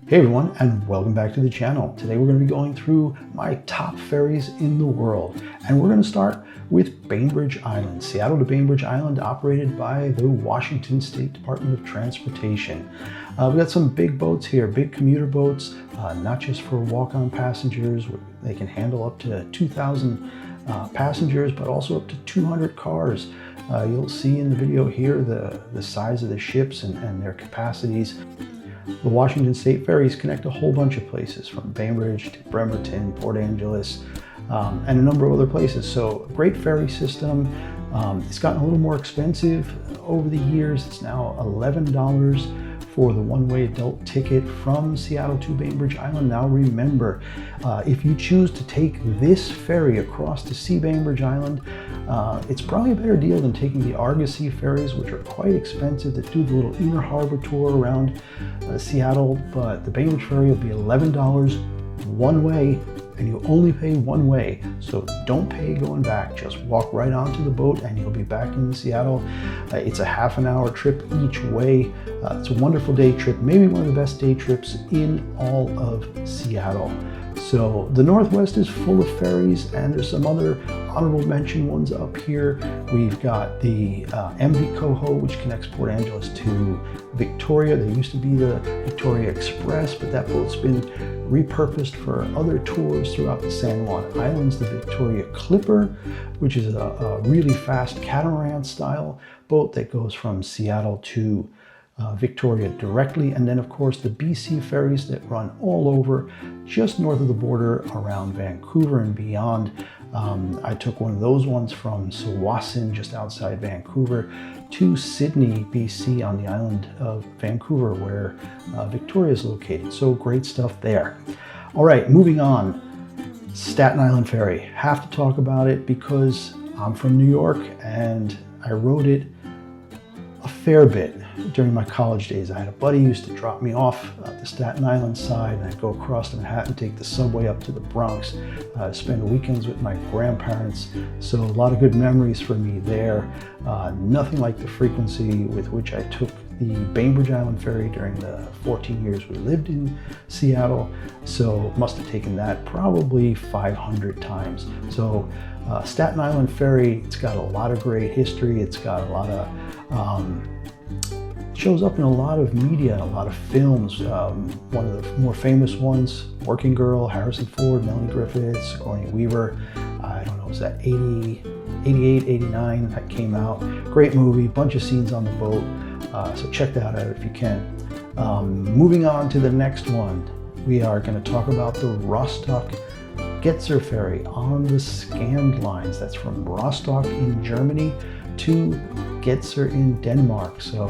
Hey everyone, and welcome back to the channel. Today we're going to be going through my top ferries in the world. And we're going to start with Bainbridge Island. Seattle to Bainbridge Island, operated by the Washington State Department of Transportation. We've got some big boats here, big commuter boats, not just for walk-on passengers. They can handle up to 2,000 passengers, but also up to 200 cars. You'll see in the video here the size of the ships and their capacities. The Washington State ferries connect a whole bunch of places, from Bainbridge to Bremerton, Port Angeles, and a number of other places. So great ferry system. It's gotten a little more expensive over the years. It's now $11 for the one-way adult ticket from Seattle to Bainbridge Island. Now remember, if you choose to take this ferry across to see Bainbridge Island, it's probably a better deal than taking the Argosy ferries, which are quite expensive, that do the little inner harbor tour around Seattle. But the Bainbridge ferry will be $11 one way, and you only pay one way. So don't pay going back, just walk right onto the boat and you'll be back in Seattle. It's a half an hour trip each way. It's a wonderful day trip, maybe one of the best day trips in all of Seattle. So the Northwest is full of ferries, and there's some other honorable mention ones up here. We've got the MV Coho, which connects Port Angeles to Victoria. There used to be the Victoria Express, but that boat's been repurposed for other tours throughout the San Juan Islands. The Victoria Clipper, which is a really fast catamaran style boat that goes from Seattle to Victoria directly. And then of course the BC ferries that run all over just north of the border around Vancouver and beyond. I took one of those ones from Tsawwassen, just outside Vancouver, to Sydney, BC, on the island of Vancouver, where Victoria is located. So great stuff there. All right, moving on. Staten Island Ferry. Have to talk about it because I'm from New York and I rode it a fair bit during my college days. I had a buddy who used to drop me off at the Staten Island side, and I'd go across to Manhattan, take the subway up to the Bronx, spend weekends with my grandparents. So a lot of good memories for me there. Nothing like the frequency with which I took the Bainbridge Island ferry during the 14 years we lived in Seattle. So must have taken that probably 500 times. So Staten Island Ferry, it's got a lot of great history. It's got a lot of shows up in a lot of media, a lot of films. One of the more famous ones, Working Girl, Harrison Ford, Melanie Griffith, Sigourney Weaver. I don't know, was that 88, 89 that came out? Great movie, bunch of scenes on the boat. So check that out if you can. Moving on to the next one, we are going to talk about the Rostock Getzer ferry on the scanned lines. That's from Rostock in Germany to Getzer in Denmark. So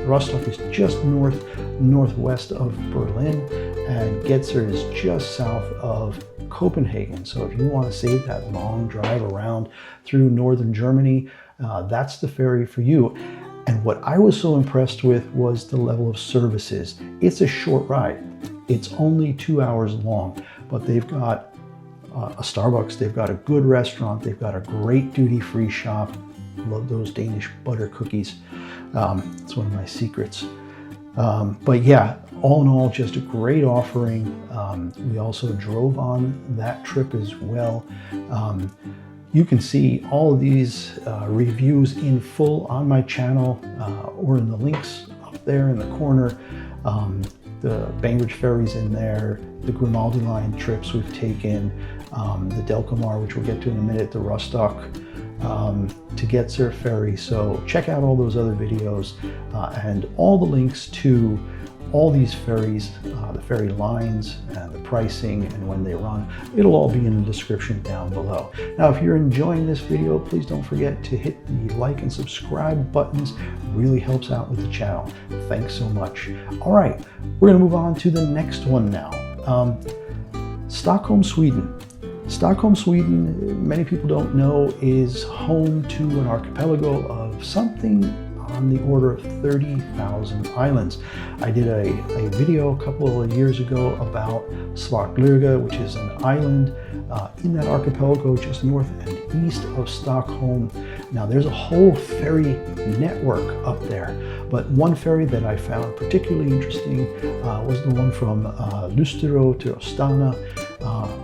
Rostock is just northwest of Berlin, and Getzer is just south of Copenhagen. So if you want to save that long drive around through northern Germany, that's the ferry for you. And what I was so impressed with was the level of services. It's a short ride. It's only 2 hours long, but they've got a Starbucks, they've got a good restaurant, they've got a great duty-free shop. Love those Danish butter cookies. It's one of my secrets. But yeah, all in all, just a great offering. We also drove on that trip as well. You can see all of these reviews in full on my channel or in the links up there in the corner. The Bainbridge ferries in there, the Grimaldi line trips we've taken, the Delcamar, which we'll get to in a minute, the Rostock to Getzer ferry. So check out all those other videos and all the links to all these ferries, the ferry lines and the pricing and when they run. It'll all be in the description down below. Now, if you're enjoying this video, please don't forget to hit the like and subscribe buttons. It really helps out with the channel. Thanks so much. All right, we're gonna move on to the next one now. Stockholm, Sweden. Stockholm, Sweden, many people don't know, is home to an archipelago of something on the order of 30,000 islands. I did a video a couple of years ago about Svartlöga, which is an island in that archipelago just north and east of Stockholm. Now there's a whole ferry network up there, But one ferry that I found particularly interesting was the one from Lustero to Ostana,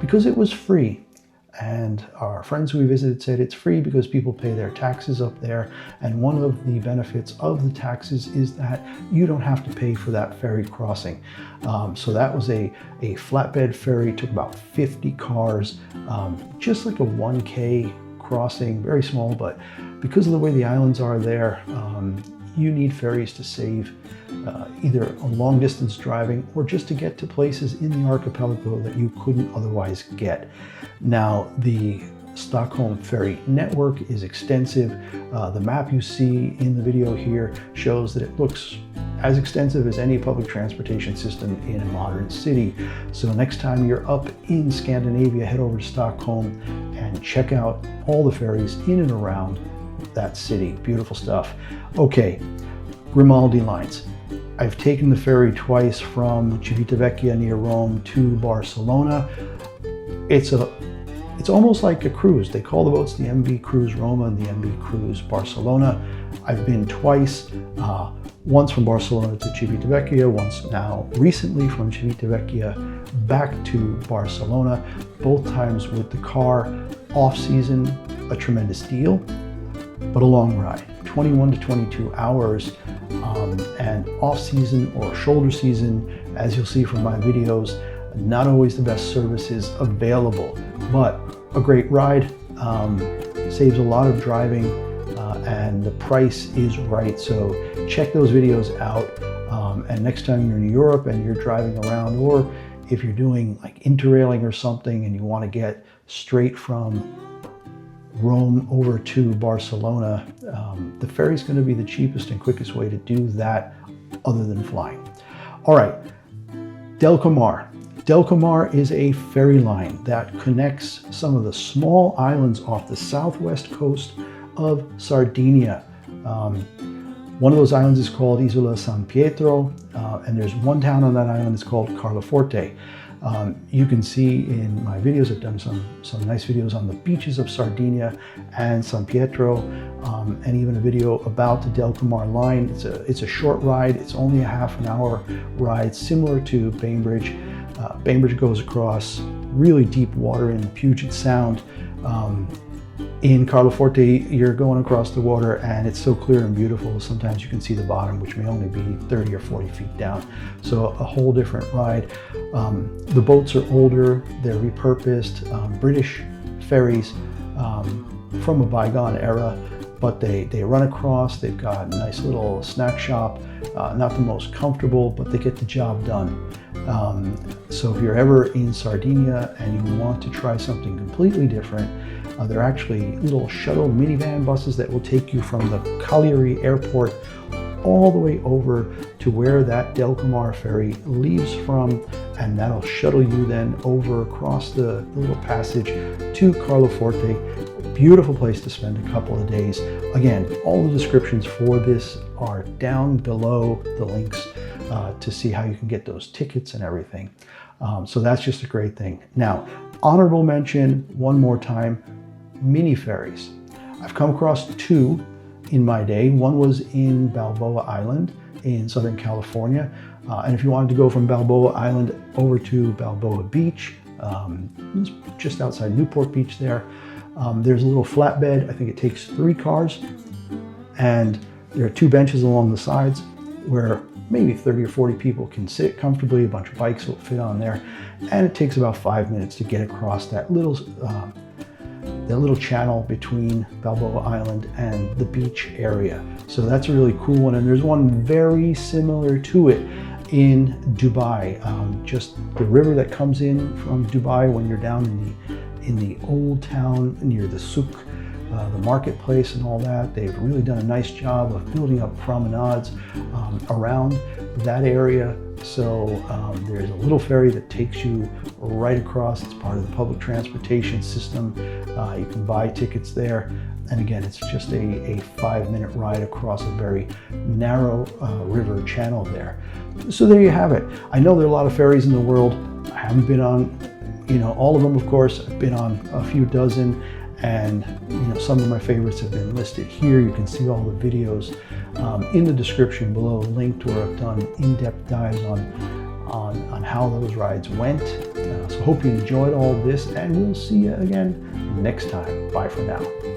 because it was free. And our friends who we visited said it's free because people pay their taxes up there. And one of the benefits of the taxes is that you don't have to pay for that ferry crossing. So that was a flatbed ferry, took about 50 cars, just like a 1K crossing, very small, but because of the way the islands are there, you need ferries to save either a long distance driving or just to get to places in the archipelago that you couldn't otherwise get. Now, the Stockholm ferry network is extensive. The map you see in the video here shows that it looks as extensive as any public transportation system in a modern city. So next time you're up in Scandinavia, head over to Stockholm and check out all the ferries in and around that city. Beautiful stuff. Okay, Grimaldi lines. I've taken the ferry twice from Civitavecchia near Rome to Barcelona. It's almost like a cruise. They call the boats the MV Cruise Roma and the MV Cruise Barcelona. I've been twice, once from Barcelona to Civitavecchia, once now recently from Civitavecchia back to Barcelona, both times with the car. Off season, a tremendous deal, but a long ride, 21 to 22 hours. And off season or shoulder season, as you'll see from my videos, not always the best services available, but a great ride, saves a lot of driving, and the price is right. So check those videos out. And next time you're in Europe and you're driving around, or if you're doing like interrailing or something and you want to get straight from Rome over to Barcelona, the ferry is going to be the cheapest and quickest way to do that other than flying. All right, Delcomar. Delcomar is a ferry line that connects some of the small islands off the southwest coast of Sardinia. One of those islands is called Isola San Pietro, and there's one town on that island that's called Carloforte. You can see in my videos, I've done some nice videos on the beaches of Sardinia and San Pietro, and even a video about the Delcomar line. It's a short ride. It's only a half an hour ride, similar to Bainbridge. Bainbridge goes across really deep water in Puget Sound. In Carloforte, you're going across the water and it's so clear and beautiful. Sometimes you can see the bottom, which may only be 30 or 40 feet down. So a whole different ride. The boats are older, they're repurposed, British ferries from a bygone era, but they run across. They've got a nice little snack shop, not the most comfortable, but they get the job done. So if you're ever in Sardinia and you want to try something completely different, there are actually little shuttle minivan buses that will take you from the Cagliari airport all the way over to where that Delcomar ferry leaves from, and that'll shuttle you then over across the little passage to Carloforte. Beautiful place to spend a couple of days. Again, all the descriptions for this are down below, the links to see how you can get those tickets and everything. So that's just a great thing. Now, honorable mention one more time, mini ferries. I've come across two in my day. One was in Balboa Island in Southern California. And if you wanted to go from Balboa Island over to Balboa Beach, it's just outside Newport Beach there, there's a little flatbed. I think it takes 3 cars, and there are 2 benches along the sides where maybe 30 or 40 people can sit comfortably. A bunch of bikes will fit on there, and it takes about 5 minutes to get across that little channel between Balboa Island and the beach area. So that's a really cool one, and there's one very similar to it in Dubai. Just the river that comes in from Dubai when you're down in the old town near the souk, the marketplace and all that. They've really done a nice job of building up promenades around that area. So there's a little ferry that takes you right across. It's part of the public transportation system. You can buy tickets there. And again, it's just a 5-minute ride across a very narrow river channel there. So there you have it. I know there are a lot of ferries in the world. I haven't been on, all of them, of course. I've been on a few dozen, And some of my favorites have been listed here. You can see all the videos in the description below, linked, where I've done in-depth dives on how those rides went. So hope you enjoyed all this, and we'll see you again next time. Bye for now.